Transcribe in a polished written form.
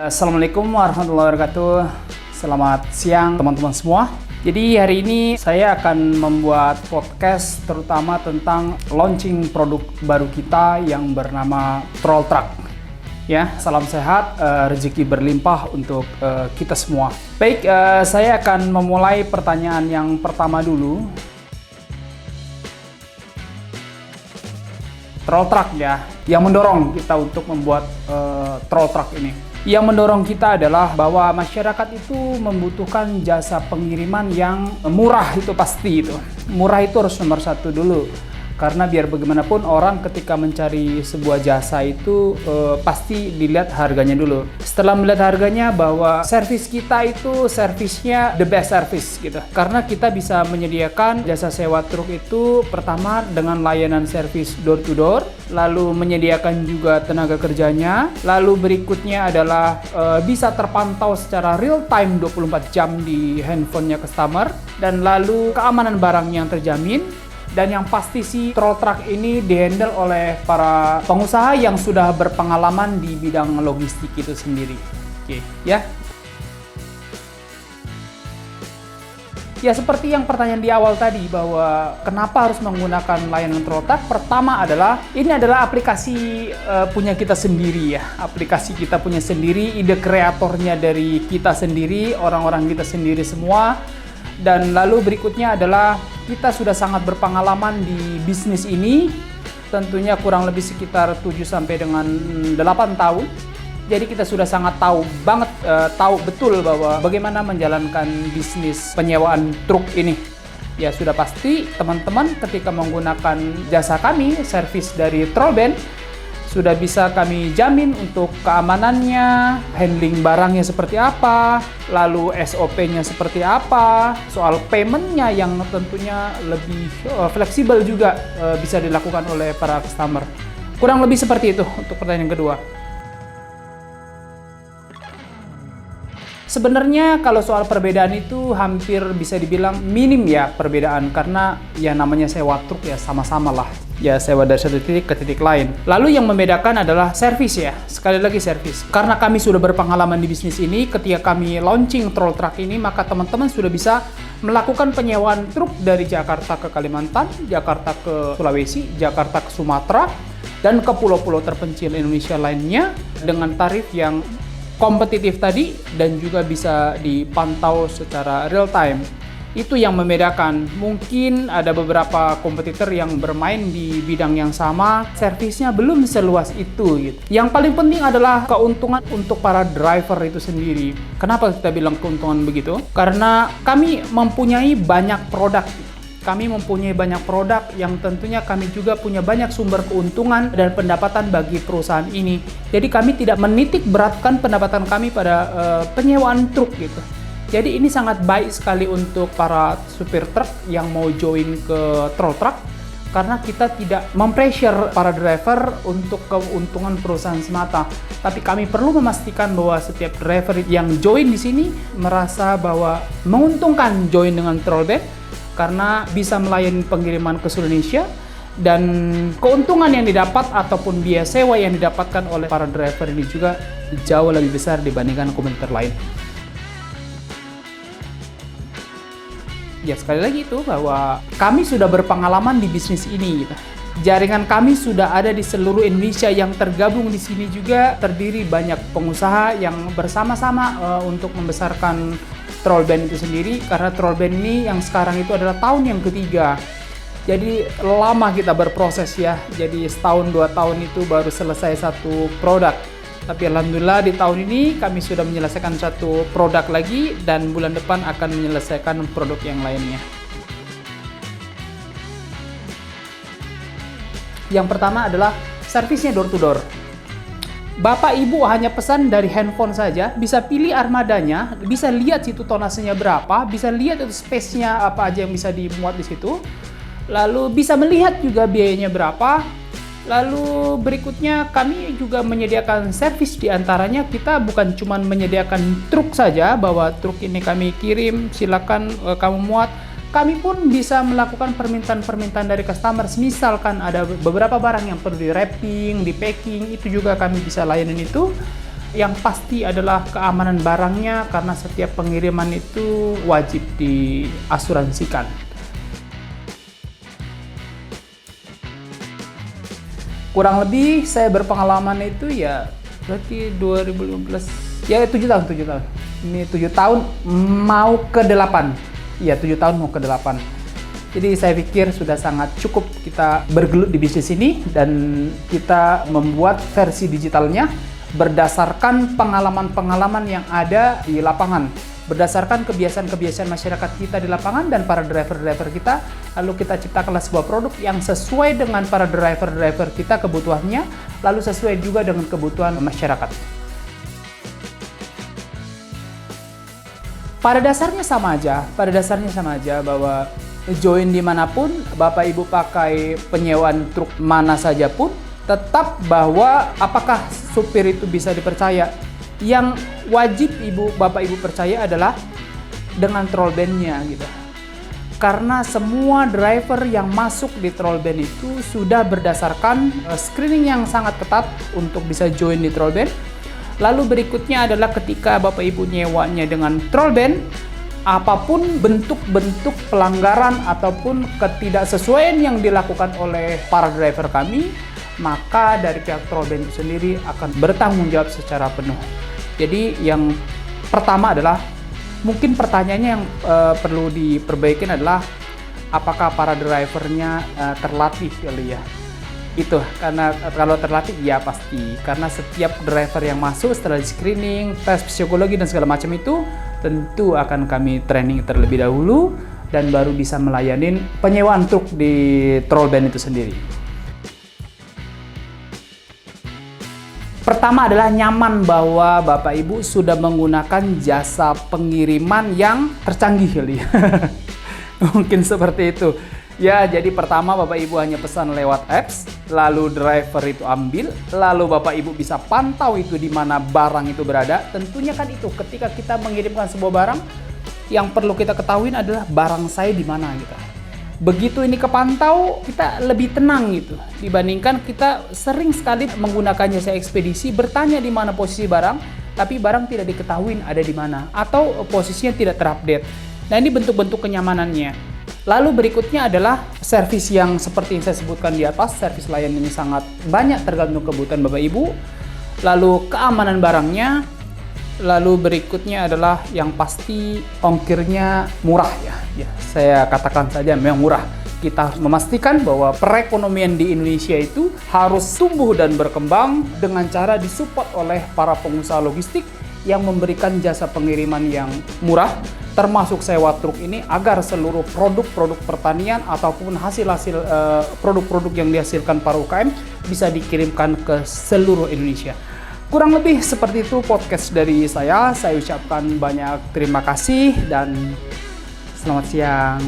Assalamualaikum warahmatullahi wabarakatuh. Selamat siang teman-teman semua. Jadi hari ini saya akan membuat podcast terutama tentang launching produk baru kita yang bernama Troll Truck. Ya, salam sehat, rezeki berlimpah untuk kita semua. Baik, saya akan memulai pertanyaan yang pertama dulu. Troll Truck ya, yang mendorong kita untuk membuat Troll Truck ini. Yang mendorong kita adalah bahwa masyarakat itu membutuhkan jasa pengiriman yang murah, itu pasti itu. Murah itu harus nomor satu dulu. Karena biar bagaimanapun orang ketika mencari sebuah jasa itu pasti dilihat harganya dulu. Setelah melihat harganya bahwa servis kita itu servisnya the best service gitu. Karena kita bisa menyediakan jasa sewa truk itu pertama dengan layanan servis door to door, lalu menyediakan juga tenaga kerjanya, lalu berikutnya adalah bisa terpantau secara real time 24 jam di handphonenya customer, dan lalu keamanan barang yang terjamin. Dan yang pasti sih Troll Truck ini dihandle oleh para pengusaha yang sudah berpengalaman di bidang logistik itu sendiri. Oke, ya. Ya, seperti yang pertanyaan di awal tadi bahwa kenapa harus menggunakan layanan Troll Truck? Pertama adalah ini adalah aplikasi punya kita sendiri ya. Aplikasi kita punya sendiri, ide kreatornya dari kita sendiri, orang-orang kita sendiri semua. Dan lalu berikutnya adalah kita sudah sangat berpengalaman di bisnis ini, tentunya kurang lebih sekitar 7 sampai dengan 8 tahun. Jadi kita sudah sangat tahu betul bahwa bagaimana menjalankan bisnis penyewaan truk ini. Ya sudah pasti teman-teman ketika menggunakan jasa kami, servis dari Trollben, sudah bisa kami jamin untuk keamanannya, handling barangnya seperti apa, lalu SOP-nya seperti apa, soal payment-nya yang tentunya lebih fleksibel juga bisa dilakukan oleh para customer. Kurang lebih seperti itu untuk pertanyaan kedua. Sebenarnya kalau soal perbedaan itu hampir bisa dibilang minim ya perbedaan, karena ya namanya sewa truk ya sama-sama lah. Ya sewa dari satu titik ke titik lain. Lalu yang membedakan adalah servis ya. Sekali lagi servis. Karena kami sudah berpengalaman di bisnis ini, ketika kami launching Troll Truck ini, maka teman-teman sudah bisa melakukan penyewaan truk dari Jakarta ke Kalimantan, Jakarta ke Sulawesi, Jakarta ke Sumatera, dan ke pulau-pulau terpencil Indonesia lainnya dengan tarif yang kompetitif tadi dan juga bisa dipantau secara real time. Itu yang membedakan. Mungkin ada beberapa kompetitor yang bermain di bidang yang sama, servisnya belum seluas itu gitu. Yang paling penting adalah keuntungan untuk para driver itu sendiri. Kenapa kita bilang keuntungan begitu? Karena kami mempunyai banyak produk. Kami mempunyai banyak produk yang tentunya kami juga punya banyak sumber keuntungan dan pendapatan bagi perusahaan ini. Jadi kami tidak menitik beratkan pendapatan kami pada penyewaan truk gitu. Jadi ini sangat baik sekali untuk para supir truk yang mau join ke Troll Truck, karena kita tidak mempressure para driver untuk keuntungan perusahaan semata. Tapi kami perlu memastikan bahwa setiap driver yang join di sini merasa bahwa menguntungkan join dengan Trollben, karena bisa melayani pengiriman ke seluruh Indonesia, dan keuntungan yang didapat ataupun biaya sewa yang didapatkan oleh para driver ini juga jauh lebih besar dibandingkan kompetitor lain. Ya sekali lagi itu bahwa kami sudah berpengalaman di bisnis ini gitu. Jaringan kami sudah ada di seluruh Indonesia, yang tergabung di sini juga terdiri banyak pengusaha yang bersama-sama untuk membesarkan Trollben itu sendiri, karena Trollben ini yang sekarang itu adalah tahun yang ketiga. Jadi lama kita berproses ya. Jadi setahun 2 tahun itu baru selesai satu produk. Tapi alhamdulillah di tahun ini kami sudah menyelesaikan satu produk lagi, dan bulan depan akan menyelesaikan produk yang lainnya. Yang pertama adalah servisnya door to door. Bapak Ibu hanya pesan dari handphone saja, bisa pilih armadanya, bisa lihat situ tonasenya berapa, bisa lihat itu space-nya apa aja yang bisa dimuat di situ. Lalu bisa melihat juga biayanya berapa. Lalu berikutnya kami juga menyediakan servis, di antaranya kita bukan cuma menyediakan truk saja, bahwa truk ini kami kirim, silakan kamu muat. Kami pun bisa melakukan permintaan-permintaan dari customer. Misalkan ada beberapa barang yang perlu di wrapping, di packing, itu juga kami bisa layanin itu. Yang pasti adalah keamanan barangnya, karena setiap pengiriman itu wajib diasuransikan. Kurang lebih saya berpengalaman itu ya berarti 2015, ya 7 tahun. Ini 7 tahun mau ke 8. Ya 7 tahun mau ke 8. Jadi saya pikir sudah sangat cukup kita bergelut di bisnis ini, dan kita membuat versi digitalnya berdasarkan pengalaman-pengalaman yang ada di lapangan, berdasarkan kebiasaan-kebiasaan masyarakat kita di lapangan dan para driver-driver kita. Lalu kita ciptakanlah sebuah produk yang sesuai dengan para driver-driver kita kebutuhannya, lalu sesuai juga dengan kebutuhan masyarakat. Pada dasarnya sama aja bahwa join dimanapun, Bapak Ibu pakai penyewaan truk mana saja pun, tetap bahwa apakah supir itu bisa dipercaya. Yang wajib Bapak Ibu percaya adalah dengan trollband-nya gitu. Karena semua driver yang masuk di trollband itu sudah berdasarkan screening yang sangat ketat untuk bisa join di trollband. Lalu berikutnya adalah ketika Bapak Ibu nyewanya dengan trollband, apapun bentuk-bentuk pelanggaran ataupun ketidaksesuaian yang dilakukan oleh para driver kami, maka dari pihak trollband itu sendiri akan bertanggung jawab secara penuh. Jadi yang pertama adalah, mungkin pertanyaannya yang perlu diperbaiki adalah apakah para drivernya terlatih kali ya. Itu karena kalau terlatih ya pasti, karena setiap driver yang masuk setelah screening, tes psikologi dan segala macam itu tentu akan kami training terlebih dahulu, dan baru bisa melayani penyewaan truk di trollband itu sendiri. Pertama adalah nyaman bahwa Bapak Ibu sudah menggunakan jasa pengiriman yang tercanggih kali ya. Mungkin seperti itu. Ya, jadi pertama Bapak Ibu hanya pesan lewat apps, lalu driver itu ambil, lalu Bapak Ibu bisa pantau itu di mana barang itu berada. Tentunya kan itu, ketika kita mengirimkan sebuah barang, yang perlu kita ketahui adalah barang saya di mana gitu. Begitu ini kepantau, kita lebih tenang gitu. Dibandingkan kita sering sekali menggunakan jasa ekspedisi, bertanya di mana posisi barang, tapi barang tidak diketahui ada di mana, atau posisinya tidak terupdate. Nah, ini bentuk-bentuk kenyamanannya. Lalu berikutnya adalah servis yang seperti yang saya sebutkan di atas. Servis layanan ini sangat banyak tergantung kebutuhan Bapak Ibu. Lalu keamanan barangnya. Lalu berikutnya adalah yang pasti ongkirnya murah ya. Saya katakan saja memang murah. Kita harus memastikan bahwa perekonomian di Indonesia itu harus tumbuh dan berkembang dengan cara disupport oleh para pengusaha logistik yang memberikan jasa pengiriman yang murah, termasuk sewa truk ini, agar seluruh produk-produk pertanian ataupun hasil-hasil produk-produk yang dihasilkan para UKM bisa dikirimkan ke seluruh Indonesia. Kurang lebih seperti itu podcast dari saya. Saya ucapkan banyak terima kasih dan selamat siang.